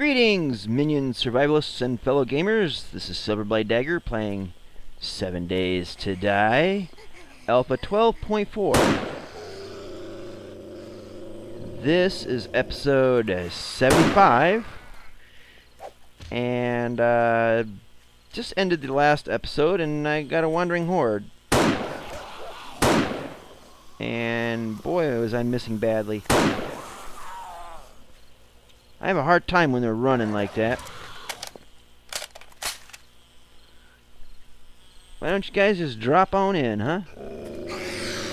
Greetings, minion survivalists and fellow gamers. This is Silverblade Dagger playing 7 Days to Die, Alpha 12.4. This is episode 75, and just ended the last episode, and I got a wandering horde. And boy, was I missing badly. I have a hard time when they're running like that. Why don't you guys just drop on in, huh?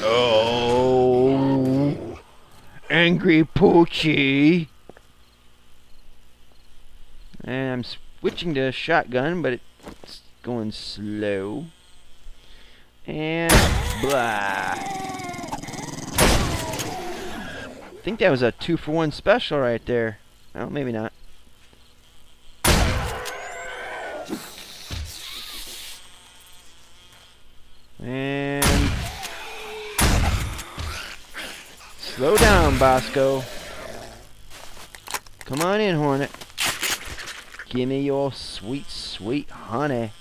Oh, angry Poochie. And I'm switching to shotgun, but it's going slow. And blah. I think that was a 2-for-1 special right there. Well, maybe not. And slow down, Bosco. Come on in, Hornet. Give me your sweet, sweet honey.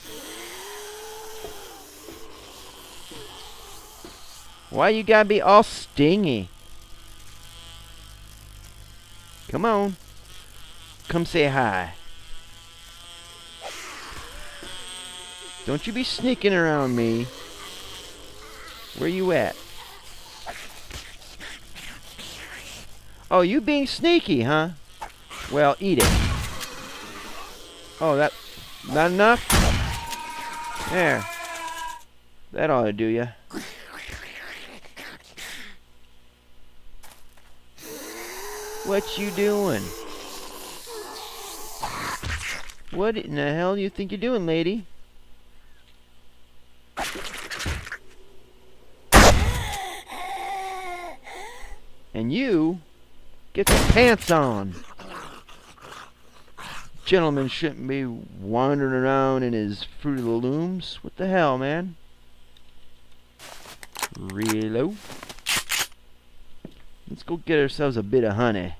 Why you gotta be all stingy? Come on. Come say hi. Don't you be sneaking around me. Where you at? Oh, you being sneaky, huh? Well, eat it. Oh, that... not enough? There. That ought to do ya. What you doing? What in the hell do you think you're doing, lady? And you get your pants on. Gentleman shouldn't be wandering around in his Fruit of the Looms. What the hell, man? Reload. Let's go get ourselves a bit of honey.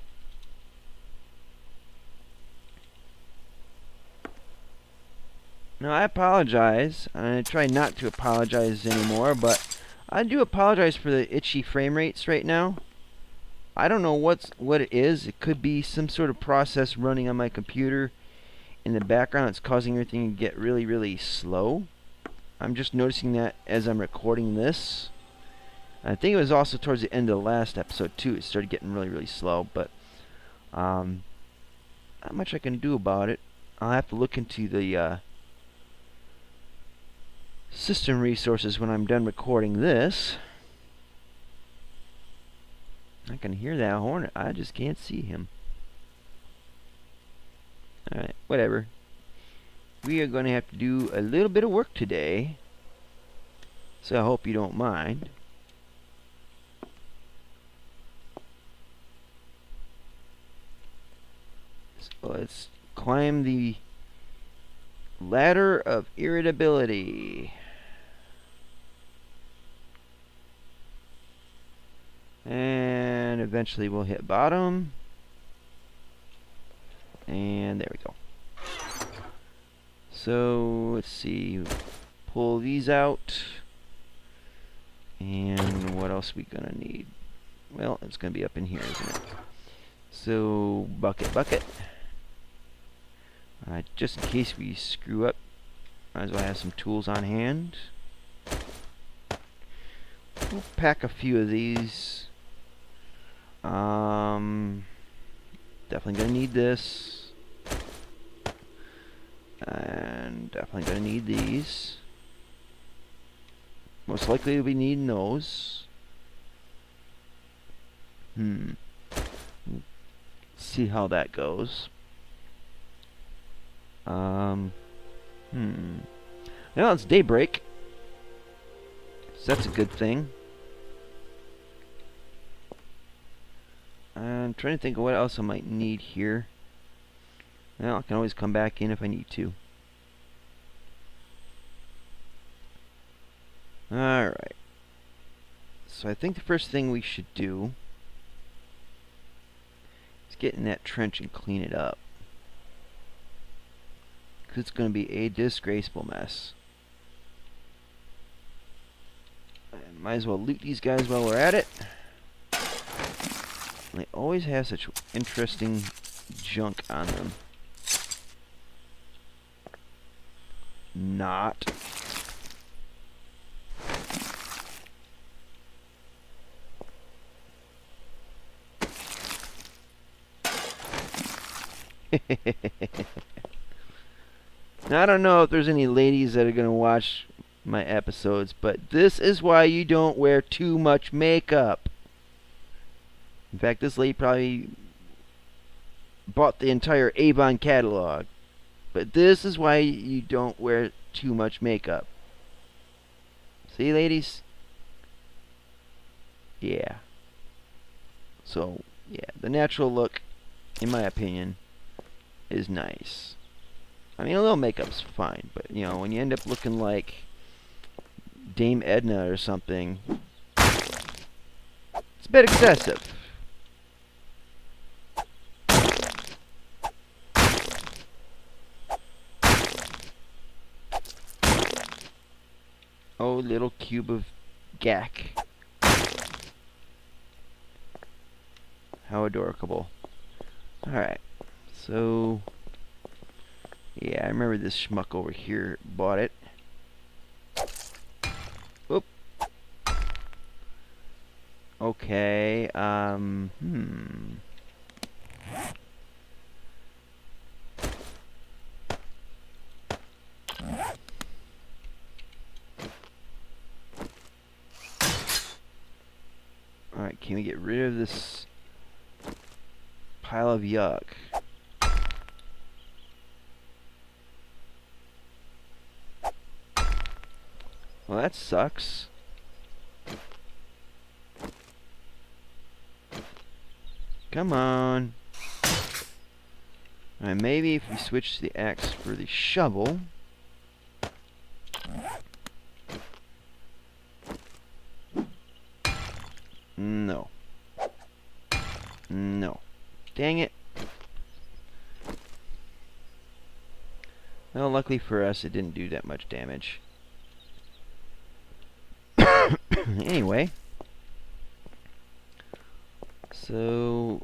Now, I apologize. I try not to apologize anymore, but I do apologize for the itchy frame rates right now. I don't know what it is. It could be some sort of process running on my computer in the background. It's causing everything to get really, really slow. I'm just noticing that as I'm recording this. I think it was also towards the end of the last episode too. It started getting really, really slow, but not much I can do about it. I'll have to look into the system resources when I'm done recording this. I can hear that hornet. I just can't see him. Alright, whatever. We are going to have to do a little bit of work today, so I hope you don't mind. So let's climb the ladder of irritability. And eventually we'll hit bottom. And there we go. So let's see. Pull these out. And what else are we gonna need? Well, it's gonna be up in here, isn't it? So bucket. Just in case we screw up, might as well have some tools on hand. We'll pack a few of these. Definitely gonna need this. And definitely gonna need these. Most likely we'll be needing those. See how that goes. Now it's daybreak, so that's a good thing. I'm trying to think of what else I might need here. Well, I can always come back in if I need to. Alright. So I think the first thing we should do is get in that trench and clean it up. 'cause it's going to be a disgraceful mess. Might as well loot these guys while we're at it. They always have such interesting junk on them. Not. Now, I don't know if there's any ladies that are going to watch my episodes, but this is why you don't wear too much makeup. In fact, this lady probably bought the entire Avon catalog. But this is why you don't wear too much makeup. See, ladies? Yeah. So, yeah, the natural look, in my opinion, is nice. I mean, a little makeup's fine, but, you know, when you end up looking like Dame Edna or something, it's a bit excessive. Oh, little cube of gack. How adorable. Alright, so yeah, I remember this schmuck over here bought it. Oop. Okay, Alright, can we get rid of this pile of yuck? Well, that sucks. Come on. Alright, maybe if we switch the axe for the shovel. No. No. Dang it. Well, luckily for us, it didn't do that much damage. Anyway. So,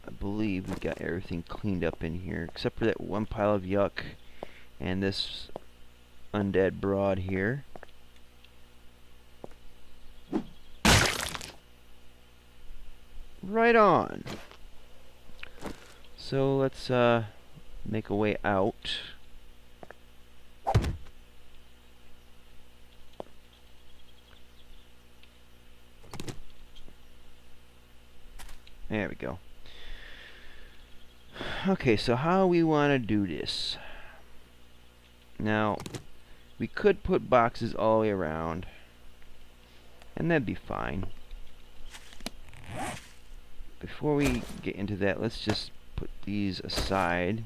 I believe we got everything cleaned up in here, except for that one pile of yuck and this undead broad here. Right on. So let's make a way out. There we go. Okay, so how we want to do this? Now, we could put boxes all the way around, and that'd be fine. Before we get into that, let's just put these aside.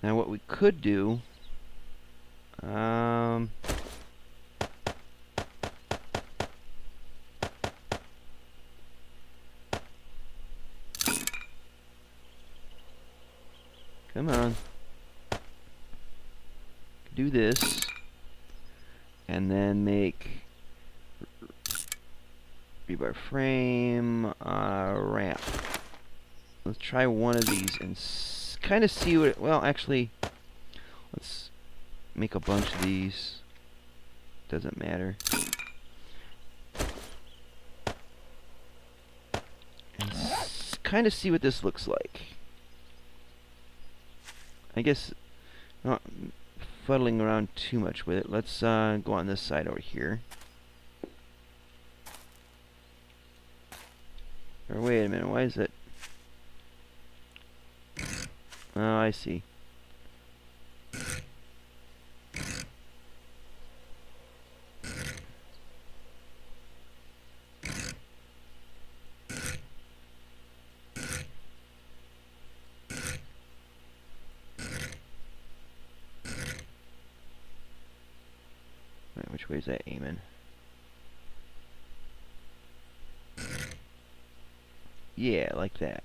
Now what we could do, come on, do this, and then make rebar frame ramp. Let's try one of these and kind of see what it, well, actually, let's make a bunch of these. Doesn't matter. And kind of see what this looks like. I guess not fuddling around too much with it. Let's go on this side over here. Or wait a minute, why is it? Oh, I see. Right, which way is that aiming? Yeah, like that.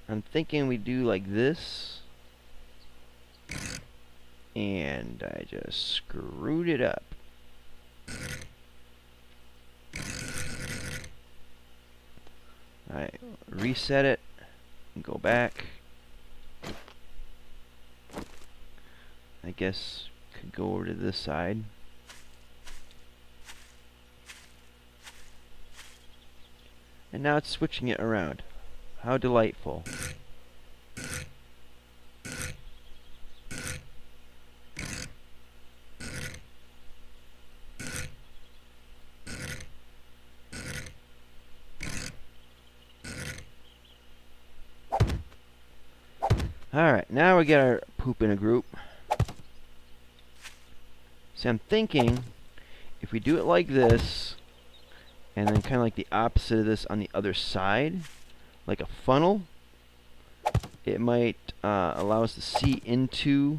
I'm thinking we do like this. And I just screwed it up. Alright, reset it. And go back. I guess could go over to this side. And now it's switching it around. How delightful. Alright, now we get our poop in a group. So I'm thinking, if we do it like this, and then kind of like the opposite of this on the other side, like a funnel, it might allow us to see into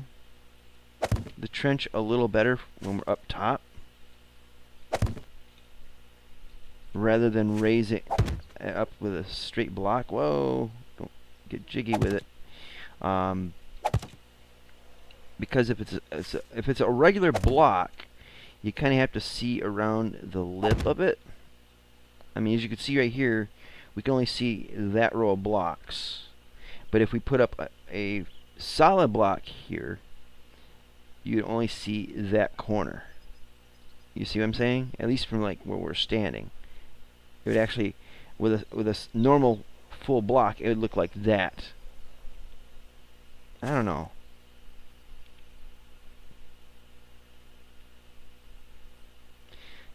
the trench a little better when we're up top, rather than raise it up with a straight block. Whoa, don't get jiggy with it. Because if it's a regular block, you kind of have to see around the lip of it. I mean, as you can see right here, we can only see that row of blocks. But if we put up a solid block here, you'd only see that corner. You see what I'm saying? At least from like where we're standing. It would actually, with a normal full block, it would look like that. I don't know.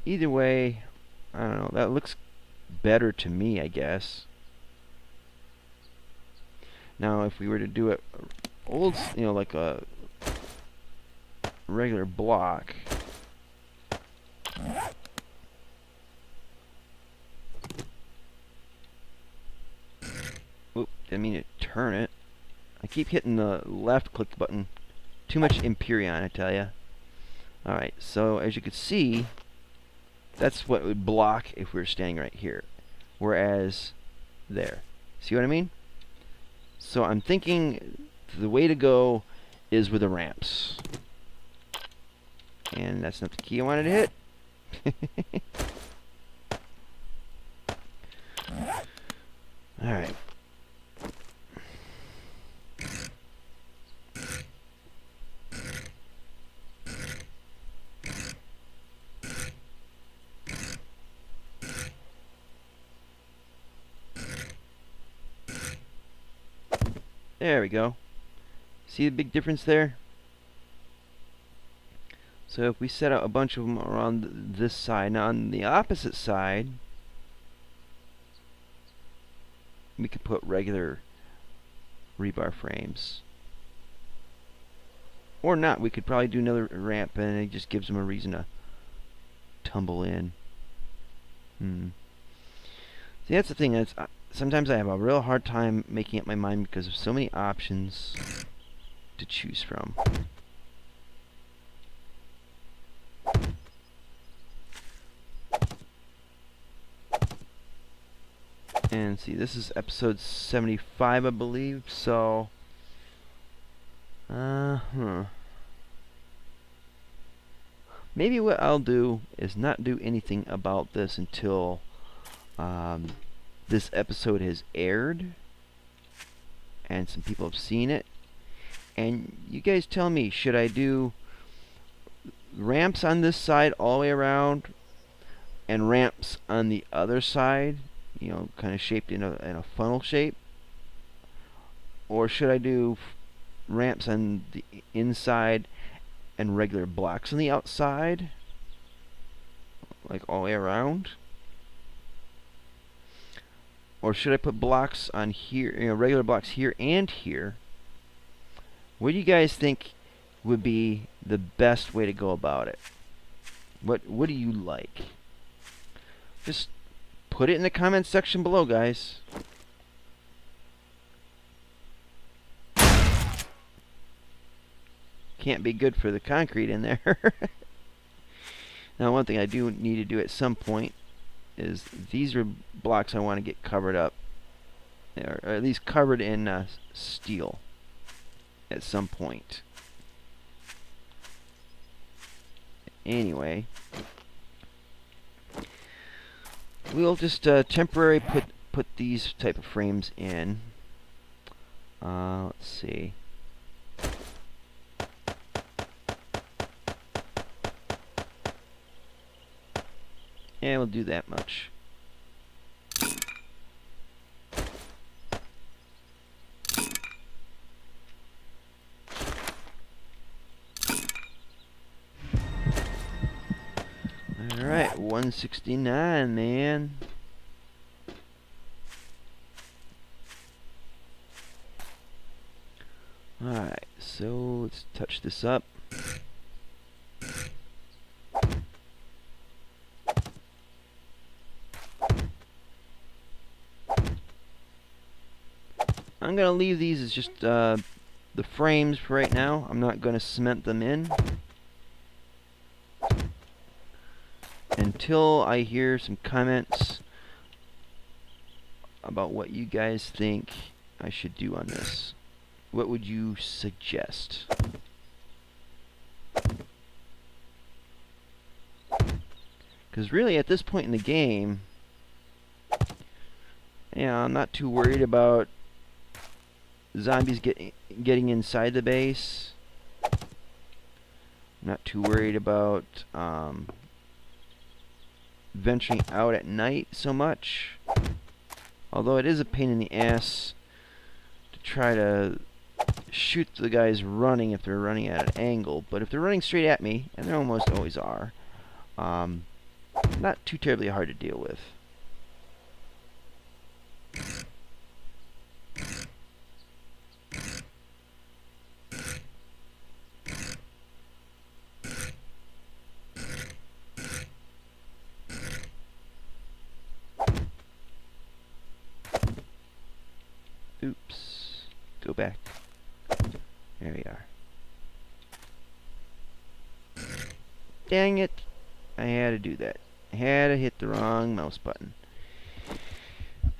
Either way, I don't know. That looks better to me, I guess. Now, if we were to do it old, like a regular block. Oop, didn't mean to turn it. I keep hitting the left click button. Too much Imperion, I tell ya. Alright, so as you can see, that's what would block if we were standing right here. Whereas, there. See what I mean? So I'm thinking the way to go is with the ramps. And that's not the key I wanted to hit. Alright. There we go. See the big difference there? So if we set out a bunch of them around this side, now on the opposite side, we could put regular rebar frames. Or not, we could probably do another ramp and it just gives them a reason to tumble in. See, that's the thing, is sometimes I have a real hard time making up my mind because of so many options to choose from. And see, this is episode 75, I believe, so maybe what I'll do is not do anything about this until this episode has aired and some people have seen it. And you guys tell me, should I do ramps on this side all the way around and ramps on the other side, kind of shaped in a funnel shape? Or should I do ramps on the inside and regular blocks on the outside, like all the way around? Or should I put blocks on here, regular blocks here and here? What do you guys think would be the best way to go about it? What do you like? Just put it in the comments section below, guys. Can't be good for the concrete in there. Now, one thing I do need to do at some point is these are blocks I want to get covered up. or at least covered in steel at some point. Anyway, we'll just temporarily put these type of frames in. Let's see. Yeah, we'll do that much. Alright, 169, man. Alright, so let's touch this up. I'm going to leave these as just the frames for right now. I'm not going to cement them in until I hear some comments about what you guys think I should do on this. What would you suggest? Because really at this point in the game, yeah, I'm not too worried about zombies getting inside the base. I'm not too worried about venturing out at night so much. Although it is a pain in the ass to try to shoot the guys running if they're running at an angle. But if they're running straight at me, and they almost always are, not too terribly hard to deal with. Oops. Go back. There we are. Dang it. I had to do that. I had to hit the wrong mouse button.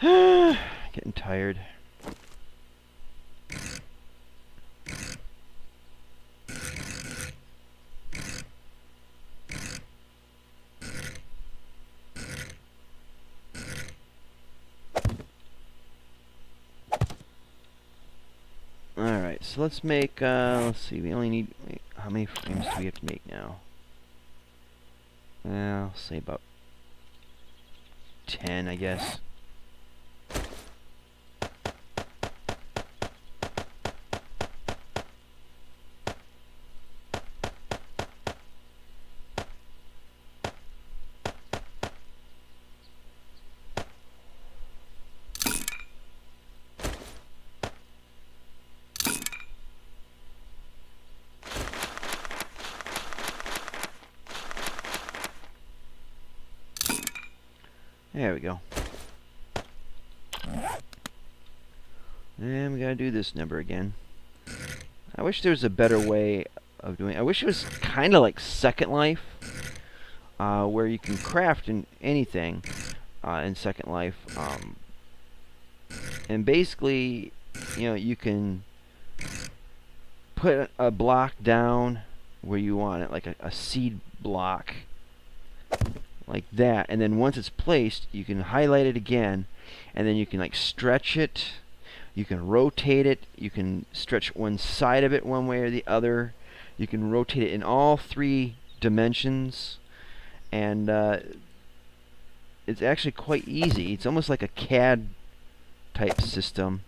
Getting tired. Alright, so let's make, let's see, we only need, how many frames do we have to make now? I'll say about 10, I guess. There we go. And we gotta do this number again. I wish there was a better way of doing it. I wish it was kind of like Second Life, where you can craft in anything in Second Life. And basically, you know, you can put a block down where you want it, like a seed block. Like that, and then once it's placed, you can highlight it again, and then you can like stretch it, you can rotate it, you can stretch one side of it one way or the other, you can rotate it in all 3 dimensions, and it's actually quite easy. It's almost like a CAD type system,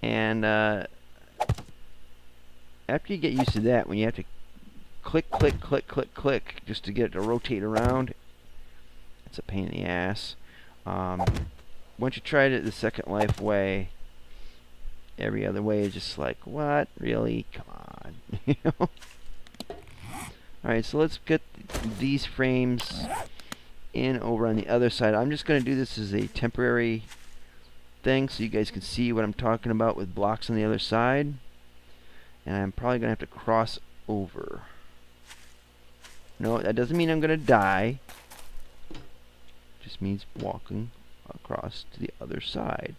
and after you get used to that, when you have to click, click, click, click, click, just to get it to rotate around, it's a pain in the ass. Once you try it the Second Life way, every other way is just like, what? Really? Come on. You know? Alright, so let's get these frames in over on the other side. I'm just going to do this as a temporary thing so you guys can see what I'm talking about with blocks on the other side. And I'm probably going to have to cross over. No, that doesn't mean I'm going to die. Just means walking across to the other side.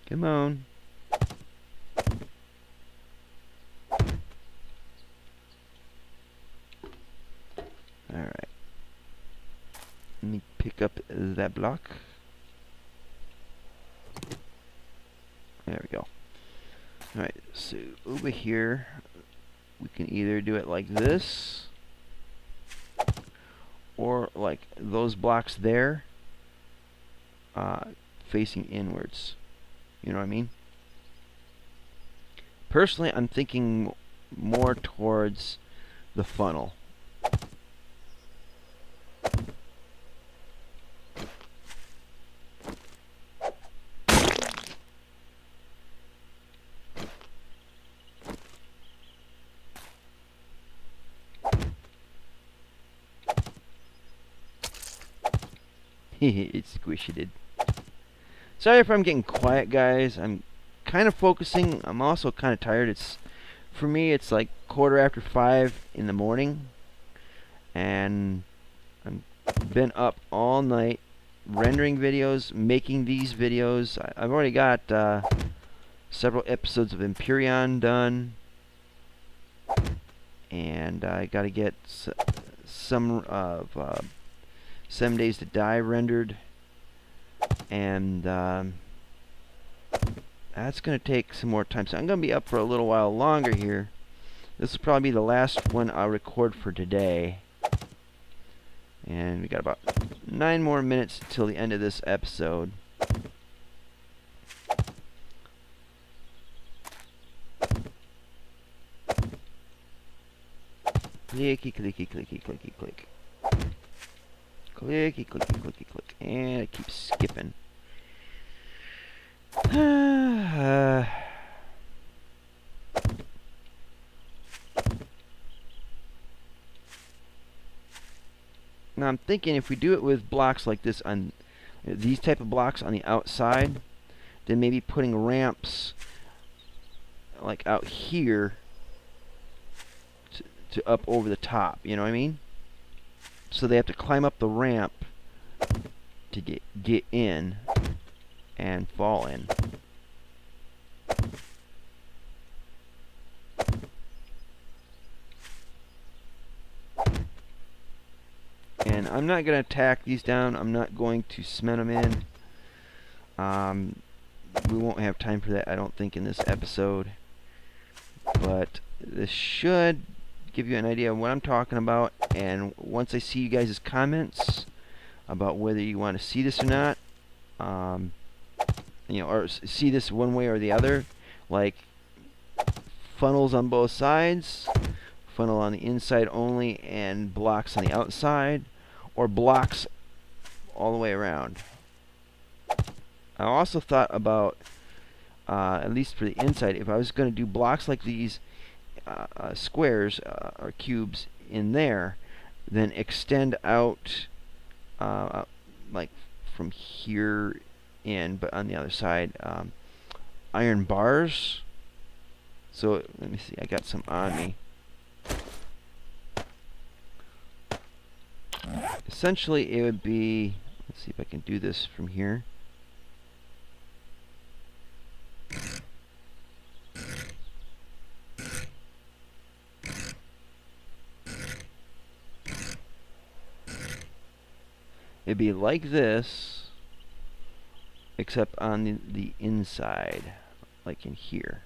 Come on. Alright. Let me pick up that block. There we go. Alright, so over here, we can either do it like this, or like those blocks there, facing inwards. You know what I mean? Personally, I'm thinking more towards the funnel. It's squished. Sorry if I'm getting quiet, guys. I'm kind of focusing. I'm also kind of tired. For me, it's like 5:15 in the morning, and I've been up all night rendering videos, making these videos. I've already got several episodes of Empyrean done, and I got to get some of 7 Days to Die rendered, and that's going to take some more time. So I'm going to be up for a little while longer here. This will probably be the last one I'll record for today. And we got about 9 more minutes till the end of this episode. Clicky, clicky, clicky, clicky, click. Clicky, clicky, clicky, click. And it keeps skipping. Now I'm thinking if we do it with blocks like this, on these type of blocks on the outside, then maybe putting ramps like out here to up over the top, you know what I mean? So they have to climb up the ramp to get in and fall in. And I'm not going to tack these down. I'm not going to cement them in. We won't have time for that, I don't think, in this episode. But this should give you an idea of what I'm talking about. And once I see you guys' comments about whether you want to see this or not, or see this one way or the other, like funnels on both sides, funnel on the inside only, and blocks on the outside, or blocks all the way around. I also thought about, at least for the inside, if I was going to do blocks like these, squares or cubes in there, then extend out like from here in, but on the other side, iron bars. So let me see, I got some on me. Essentially it would be, let's see if I can do this from here. It'd be like this, except on the inside, like in here.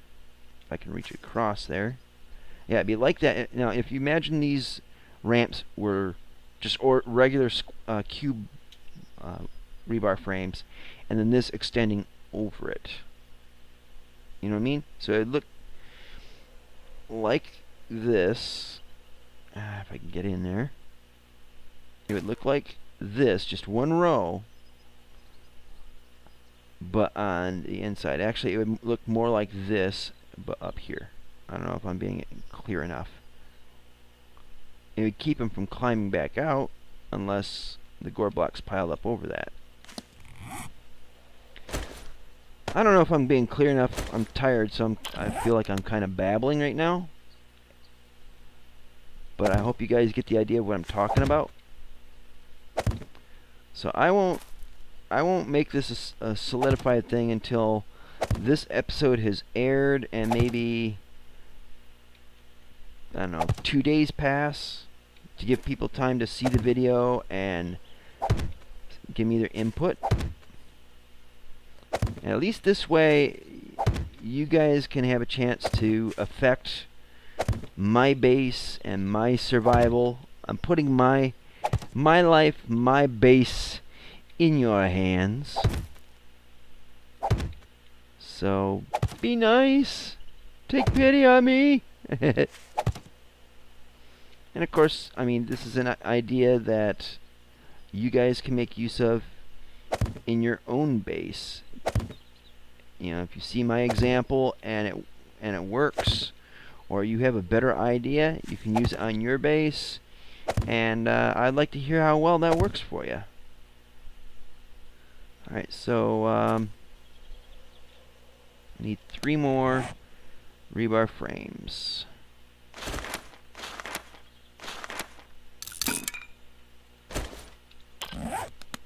If I can reach across there. Yeah, it'd be like that. Now, if you imagine these ramps were just regular cube rebar frames, and then this extending over it. You know what I mean? So it'd look like this. If I can get in there. It would look like this, just one row, but on the inside. Actually, it would look more like this, but up here. I don't know if I'm being clear enough. It would keep them from climbing back out unless the gore blocks piled up over that. I don't know if I'm being clear enough. I'm tired, so I feel like I'm kind of babbling right now. But I hope you guys get the idea of what I'm talking about. So I won't make this a solidified thing until this episode has aired and maybe, I don't know, 2 days pass to give people time to see the video and give me their input. And at least this way, you guys can have a chance to affect my base and my survival. I'm putting my life, my base in your hands. So be nice. Take pity on me. And of course, I mean, this is an idea that you guys can make use of in your own base. You know, if you see my example and it works, or you have a better idea, you can use it on your base. And I'd like to hear how well that works for you. Alright, so I need 3 more rebar frames.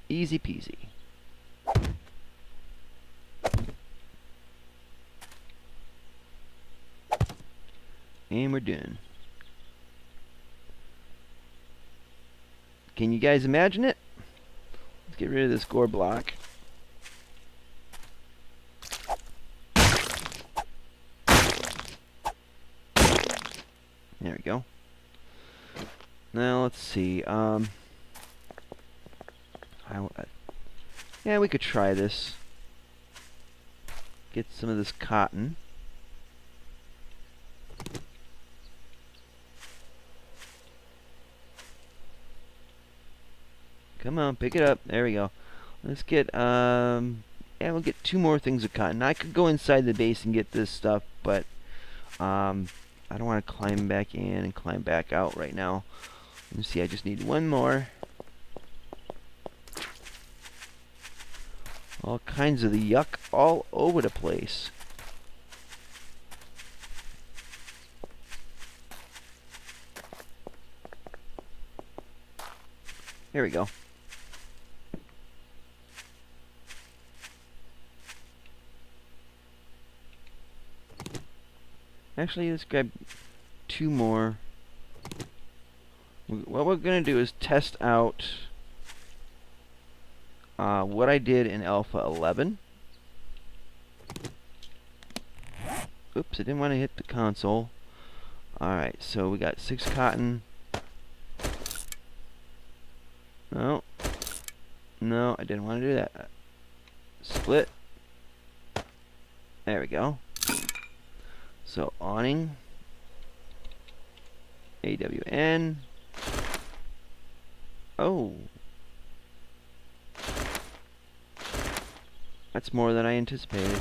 Easy peasy. And we're done. Can you guys imagine it? Let's get rid of this gore block. There we go. Now let's see. Yeah, we could try this. Get some of this cotton. Come on, pick it up. There we go. Let's get, yeah, we'll get 2 more things of cotton. I could go inside the base and get this stuff, but, I don't want to climb back in and climb back out right now. Let me see, I just need 1 more. All kinds of the yuck all over the place. Here we go. Actually, let's grab 2 more. What we're going to do is test out what I did in Alpha 11. Oops, I didn't want to hit the console. Alright, so we got 6 cotton. No. No, I didn't want to do that. Split. There we go. So, awning. AWN. Oh. That's more than I anticipated.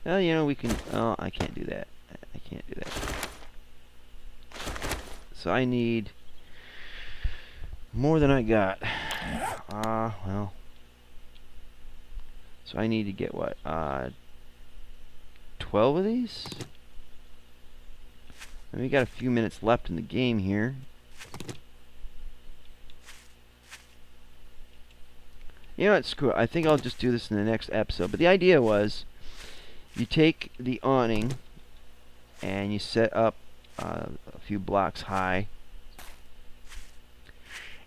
Well, you know, we can... Oh, I can't do that. I can't do that. So I need more than I got. Well. So I need to get what? 12 of these? And we got a few minutes left in the game here. You know what, screw it. I think I'll just do this in the next episode. But the idea was, you take the awning and you set up a few blocks high.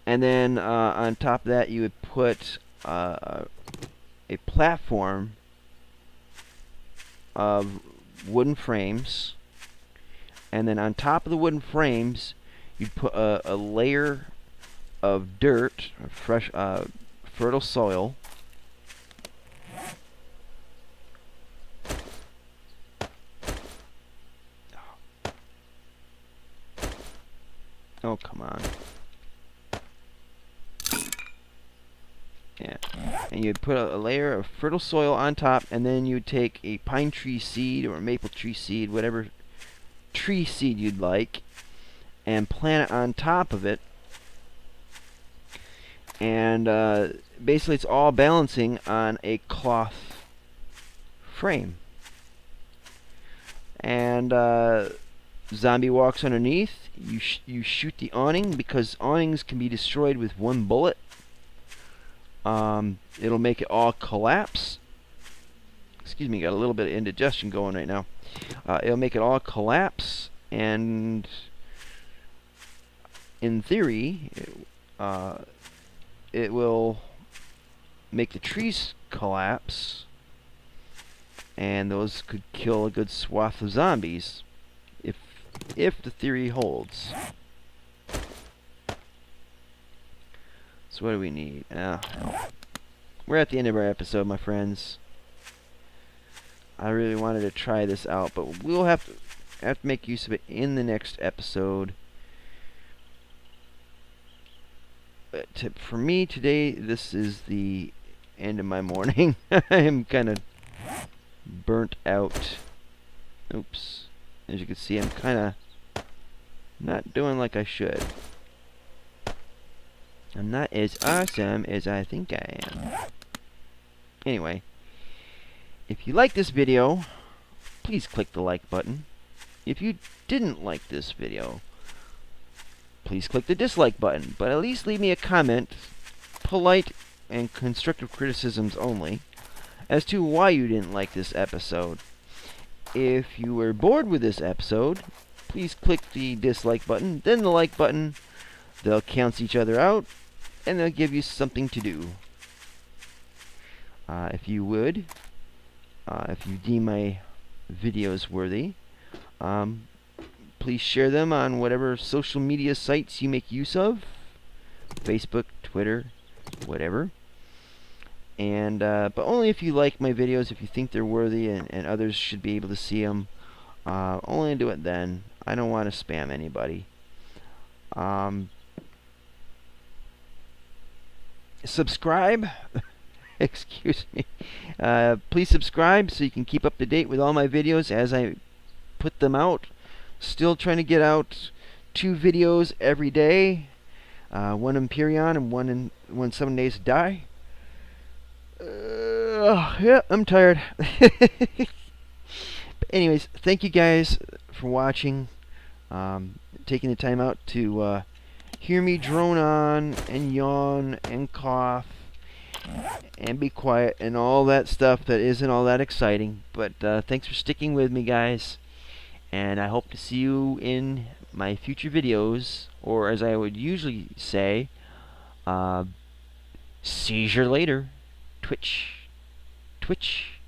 And then on top of that you would put a platform of wooden frames. And then on top of the wooden frames you'd put a layer of dirt, or fresh, fertile soil. Oh, come on. Yeah. And you'd put a layer of fertile soil on top, and then you'd take a pine tree seed or a maple tree seed, whatever tree seed you'd like, and plant it on top of it. And basically it's all balancing on a cloth frame. And zombie walks underneath, you shoot the awning, because awnings can be destroyed with one bullet. It'll make it all collapse. Excuse me, got a little bit of indigestion going right now. It'll make it all collapse, and in theory, it will make the trees collapse, and those could kill a good swath of zombies, if the theory holds. So what do we need? We're at the end of our episode, my friends. I really wanted to try this out, but we'll have to make use of it in the next episode. But for me today, this is the end of my morning. I am kind of burnt out. Oops. As you can see, I'm kind of not doing like I should. I'm not as awesome as I think I am. Anyway, if you like this video, please click the like button. If you didn't like this video, please click the dislike button. But at least leave me a comment, polite and constructive criticisms only, as to why you didn't like this episode. If you were bored with this episode, please click the dislike button, then the like button. They'll cancel each other out, and they'll give you something to do. If you would, if you deem my videos worthy, please share them on whatever social media sites you make use of. Facebook, Twitter, whatever. And but only if you like my videos, if you think they're worthy and others should be able to see them. Only do it then. I don't want to spam anybody. Subscribe. Excuse me. Please subscribe so you can keep up to date with all my videos as I put them out. Still trying to get out 2 videos every day. One Empyrean and one 7 Days to Die. Yeah, I'm tired. But anyways, thank you guys for watching. Taking the time out to hear me drone on and yawn and cough and be quiet and all that stuff that isn't all that exciting. But thanks for sticking with me, guys. And I hope to see you in my future videos, or as I would usually say, seizure later. Twitch. Twitch.